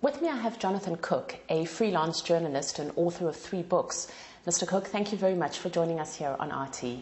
With me I have Jonathan Cook, a freelance journalist and author of 3 books. Mr. Cook, thank you very much for joining us here on RT.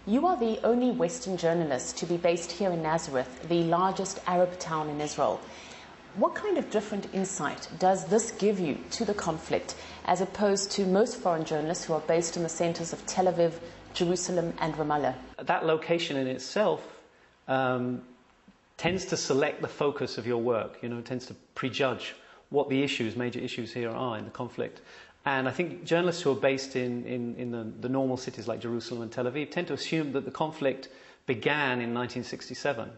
You are the only Western journalist to be based here in Nazareth, the largest Arab town in Israel. What kind of different insight does this give you to the conflict as opposed to most foreign journalists who are based in the centers of Tel Aviv, Jerusalem and Ramallah? That location in itself tends to select the focus of your work, tends to prejudge what the major issues here are in the conflict. And I think journalists who are based in the normal cities like Jerusalem and Tel Aviv tend to assume that the conflict began in 1967,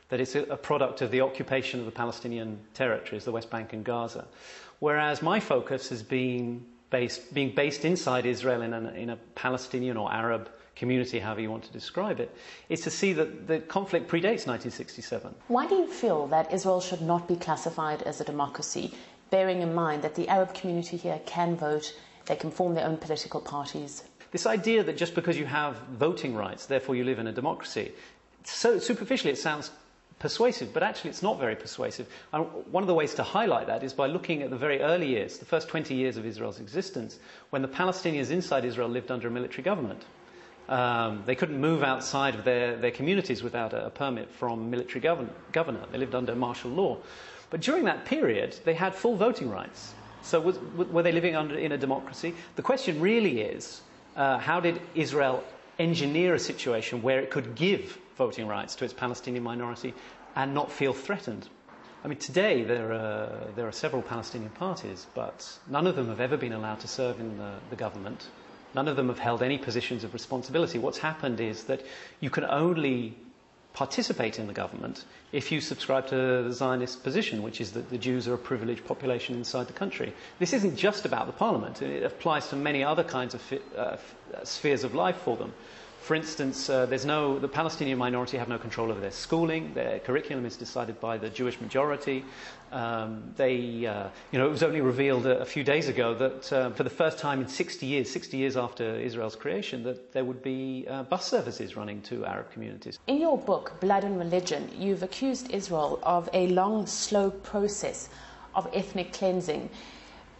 that it's a product of the occupation of the Palestinian territories, the West Bank and Gaza. Whereas my focus has been being based inside Israel in a Palestinian or Arab community, however you want to describe it, is to see that the conflict predates 1967. Why do you feel that Israel should not be classified as a democracy, bearing in mind that the Arab community here can vote, they can form their own political parties? This idea that just because you have voting rights, therefore you live in a democracy, so superficially it sounds persuasive, but actually it's not very persuasive. And one of the ways to highlight that is by looking at the very early years, the first 20 years of Israel's existence, when the Palestinians inside Israel lived under a military government. They couldn't move outside of their communities without a permit from military governor. They lived under martial law. But during that period, they had full voting rights. So were they living in a democracy? The question really is, how did Israel engineer a situation where it could give voting rights to its Palestinian minority and not feel threatened? I mean, today there are several Palestinian parties, but none of them have ever been allowed to serve in the government. None of them have held any positions of responsibility. What's happened is that you can only participate in the government if you subscribe to the Zionist position, which is that the Jews are a privileged population inside the country. This isn't just about the parliament. It applies to many other kinds of spheres of life for them. For instance, the Palestinian minority have no control over their schooling. Their curriculum is decided by the Jewish majority. It was only revealed a few days ago that for the first time in 60 years after Israel's creation, that there would be bus services running to Arab communities. In your book, Blood and Religion, you've accused Israel of a long, slow process of ethnic cleansing.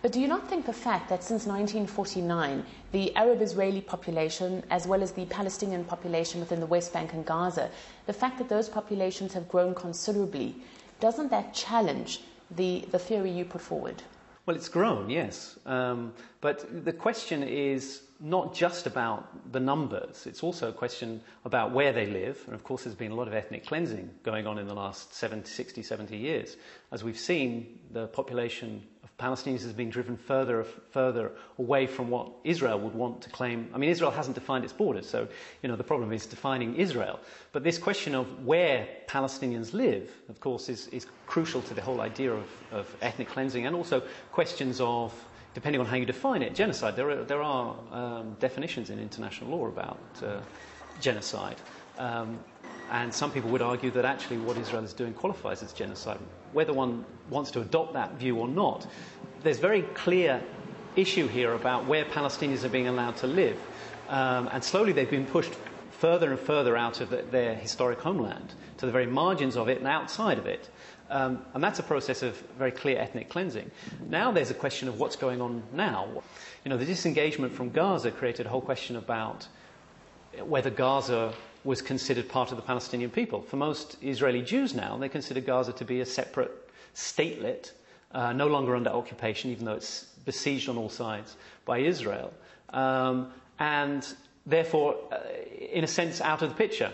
But do you not think the fact that since 1949, the Arab-Israeli population, as well as the Palestinian population within the West Bank and Gaza, the fact that those populations have grown considerably, doesn't that challenge the theory you put forward? Well, it's grown, yes. But the question is not just about the numbers. It's also a question about where they live. And of course, there's been a lot of ethnic cleansing going on in the last 60, 70 years. As we've seen, the population of Palestinians has been driven further away from what Israel would want to claim. I mean, Israel hasn't defined its borders, so the problem is defining Israel. But this question of where Palestinians live, of course, is crucial to the whole idea of ethnic cleansing, and also questions of, depending on how you define it, genocide. There are definitions in international law about genocide. And some people would argue that actually what Israel is doing qualifies as genocide. Whether one wants to adopt that view or not, there's a very clear issue here about where Palestinians are being allowed to live. And slowly they've been pushed further and further out of their historic homeland, to the very margins of it and outside of it. And that's a process of very clear ethnic cleansing. Now there's a question of what's going on now. The disengagement from Gaza created a whole question about whether Gaza was considered part of the Palestinian people. For most Israeli Jews now, they consider Gaza to be a separate statelet, no longer under occupation, even though it's besieged on all sides by Israel, and therefore, in a sense, out of the picture.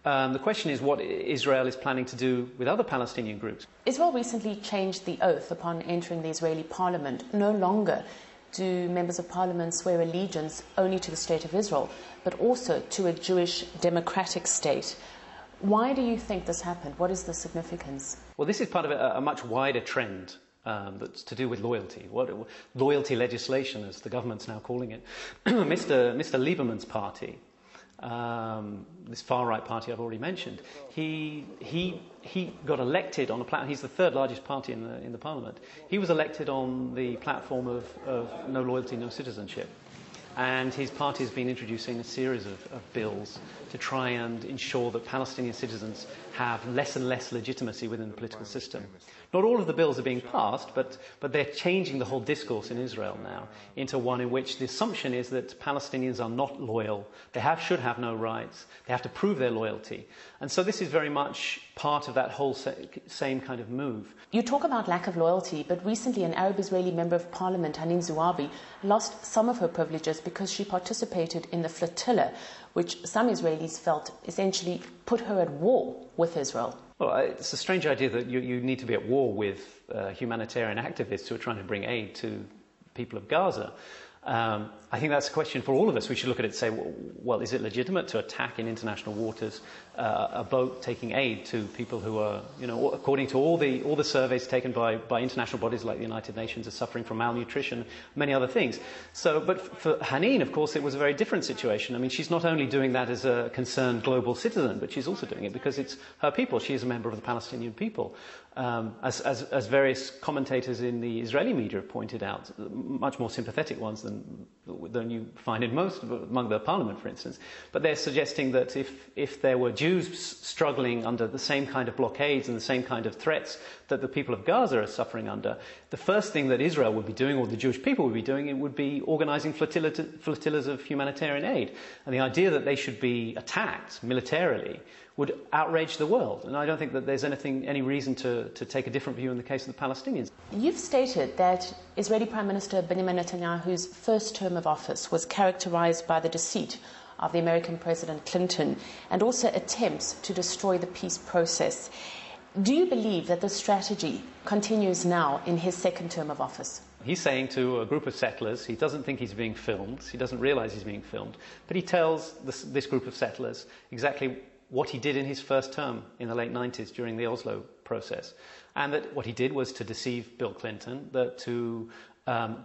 The question is what Israel is planning to do with other Palestinian groups. Israel recently changed the oath upon entering the Israeli parliament. No longer do members of parliament swear allegiance only to the state of Israel, but also to a Jewish democratic state. Why do you think this happened? What is the significance? Well, this is part of a much wider trend that's to do with loyalty. Loyalty legislation, as the government's now calling it. Mr. Lieberman's party, this far-right party I've already mentioned, he got elected on a platform. He's the third largest party in the parliament. He was elected on the platform of no loyalty, no citizenship. And his party has been introducing a series of bills to try and ensure that Palestinian citizens have less and less legitimacy within the political system. Not all of the bills are being passed, but they're changing the whole discourse in Israel now into one in which the assumption is that Palestinians are not loyal, should have no rights, they have to prove their loyalty. And so this is very much part of that whole same kind of move. You talk about lack of loyalty, but recently an Arab-Israeli member of parliament, Hanin Zouabi, lost some of her privileges because she participated in the flotilla, which some Israelis felt essentially put her at war with Israel. Well, it's a strange idea that you need to be at war with humanitarian activists who are trying to bring aid to people of Gaza. I think that's a question for all of us. We should look at it and say, well, is it legitimate to attack in international waters a boat taking aid to people who are, according to all the surveys taken by international bodies like the United Nations, are suffering from malnutrition, many other things. But for Hanin, of course, it was a very different situation. I mean, she's not only doing that as a concerned global citizen, but she's also doing it because it's her people. She is a member of the Palestinian people. As various commentators in the Israeli media have pointed out, much more sympathetic ones than you find in most among the parliament, for instance. But they're suggesting that if there were Jews struggling under the same kind of blockades and the same kind of threats that the people of Gaza are suffering under, the first thing that Israel would be doing, or the Jewish people would be doing, it would be organising flotillas of humanitarian aid. And the idea that they should be attacked militarily would outrage the world. And I don't think that there's any reason to take a different view in the case of the Palestinians. You've stated that Israeli Prime Minister Benjamin Netanyahu's first term of office was characterized by the deceit of the American President Clinton and also attempts to destroy the peace process. Do you believe that this strategy continues now in his second term of office? He's saying to a group of settlers, he doesn't think he's being filmed, he doesn't realize he's being filmed, but he tells this group of settlers exactly what he did in his first term in the late 90s during the Oslo process. And that what he did was to deceive Bill Clinton, to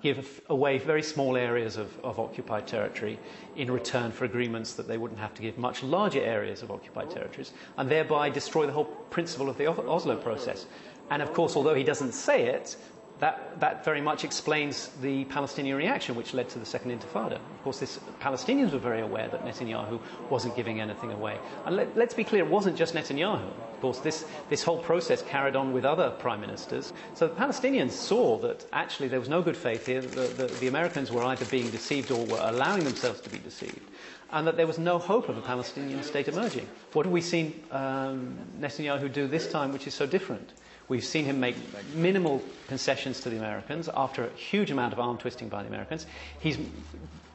give away very small areas of occupied territory in return for agreements that they wouldn't have to give much larger areas of occupied territories, and thereby destroy the whole principle of the Oslo process. And of course, although he doesn't say it, that very much explains the Palestinian reaction, which led to the Second Intifada. Of course, Palestinians were very aware that Netanyahu wasn't giving anything away. And let's be clear, it wasn't just Netanyahu. Of course, this whole process carried on with other prime ministers. So the Palestinians saw that actually there was no good faith here, the Americans were either being deceived or were allowing themselves to be deceived, and that there was no hope of a Palestinian state emerging. What have we seen Netanyahu do this time, which is so different? We've seen him make minimal concessions to the Americans after a huge amount of arm twisting by the Americans. He's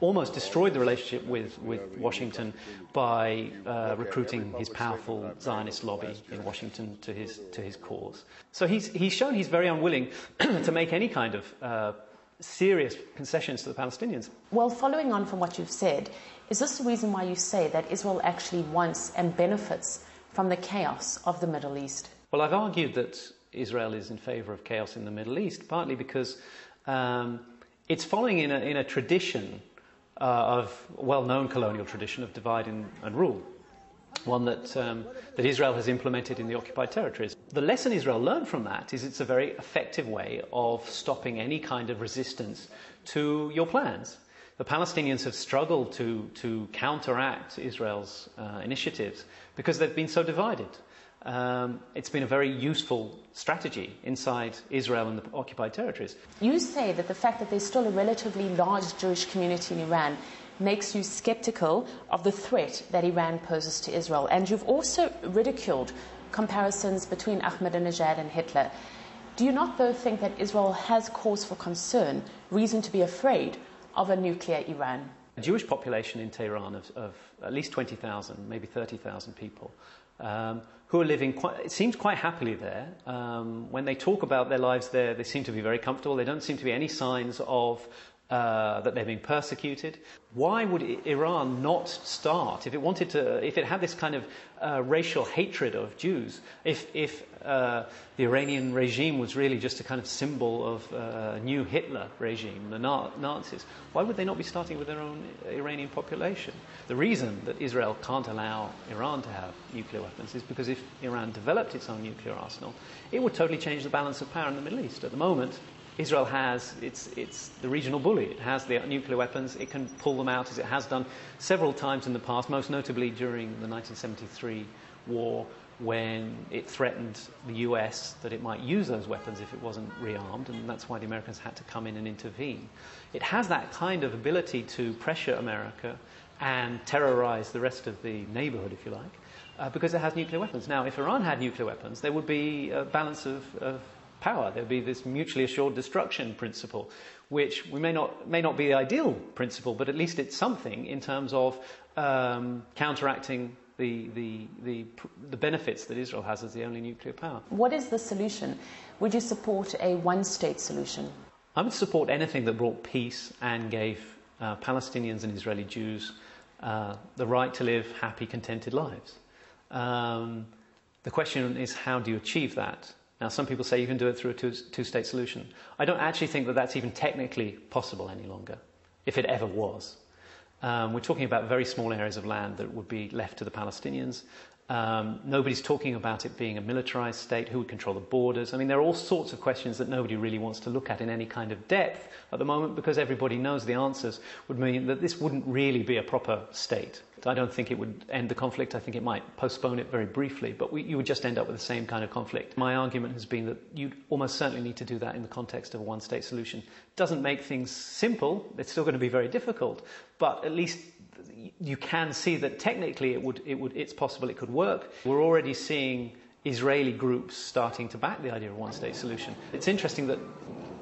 almost destroyed the relationship with Washington by recruiting his powerful Zionist lobby in Washington to his cause. So he's shown he's very unwilling to make any kind of serious concessions to the Palestinians. Well, following on from what you've said, is this the reason why you say that Israel actually wants and benefits from the chaos of the Middle East? Well, I've argued that Israel is in favour of chaos in the Middle East, partly because it's following in a tradition of well-known colonial tradition of divide and rule, one that Israel has implemented in the occupied territories. The lesson Israel learned from that is it's a very effective way of stopping any kind of resistance to your plans. The Palestinians have struggled to counteract Israel's initiatives because they've been so divided. It's been a very useful strategy inside Israel and the occupied territories. You say that the fact that there's still a relatively large Jewish community in Iran makes you skeptical of the threat that Iran poses to Israel. And you've also ridiculed comparisons between Ahmadinejad and Hitler. Do you not, though, think that Israel has cause for concern, reason to be afraid of a nuclear Iran? A Jewish population in Tehran of at least 20,000, maybe 30,000 people, who are living, it seems, quite happily there. When they talk about their lives there, they seem to be very comfortable. There don't seem to be any signs of that they're being persecuted. Why would Iran not start, if it had this kind of racial hatred of Jews, if the Iranian regime was really just a kind of symbol of a new Hitler regime, the Nazis, why would they not be starting with their own Iranian population? The reason that Israel can't allow Iran to have nuclear weapons is because if Iran developed its own nuclear arsenal, it would totally change the balance of power in the Middle East. At the moment, Israel has, it's the regional bully. It has the nuclear weapons. It can pull them out, as it has done several times in the past, most notably during the 1973 war, when it threatened the US that it might use those weapons if it wasn't rearmed, and that's why the Americans had to come in and intervene. It has that kind of ability to pressure America and terrorize the rest of the neighborhood, if you like, because it has nuclear weapons. Now, if Iran had nuclear weapons, there would be a balance of power. There would be this mutually assured destruction principle, which may not be the ideal principle, but at least it's something in terms of counteracting the benefits that Israel has as the only nuclear power. What is the solution? Would you support a one-state solution? I would support anything that brought peace and gave Palestinians and Israeli Jews the right to live happy, contented lives. The question is, how do you achieve that? Now, some people say you can do it through a two-state solution. I don't actually think that that's even technically possible any longer, if it ever was. We're talking about very small areas of land that would be left to the Palestinians. Nobody's talking about it being a militarized state. Who would control the borders? I mean, there are all sorts of questions that nobody really wants to look at in any kind of depth at the moment, because everybody knows the answers would mean that this wouldn't really be a proper state. I don't think it would end the conflict. I think it might postpone it very briefly, but you would just end up with the same kind of conflict. My argument has been that you'd almost certainly need to do that in the context of a one-state solution. It doesn't make things simple. It's still going to be very difficult, but at least you can see that technically it's possible it could work. We're already seeing Israeli groups starting to back the idea of a one-state solution. It's interesting that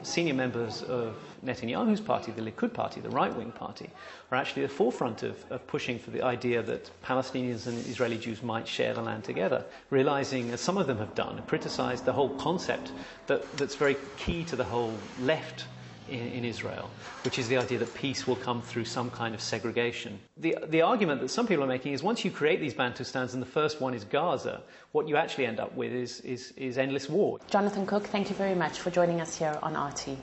senior members of Netanyahu's party, the Likud party, the right-wing party, are actually at the forefront of pushing for the idea that Palestinians and Israeli Jews might share the land together, realizing, as some of them have done, criticized the whole concept that's very key to the whole left in Israel, which is the idea that peace will come through some kind of segregation. The argument that some people are making is once you create these Bantustans, and the first one is Gaza, what you actually end up with is endless war. Jonathan Cook, thank you very much for joining us here on RT.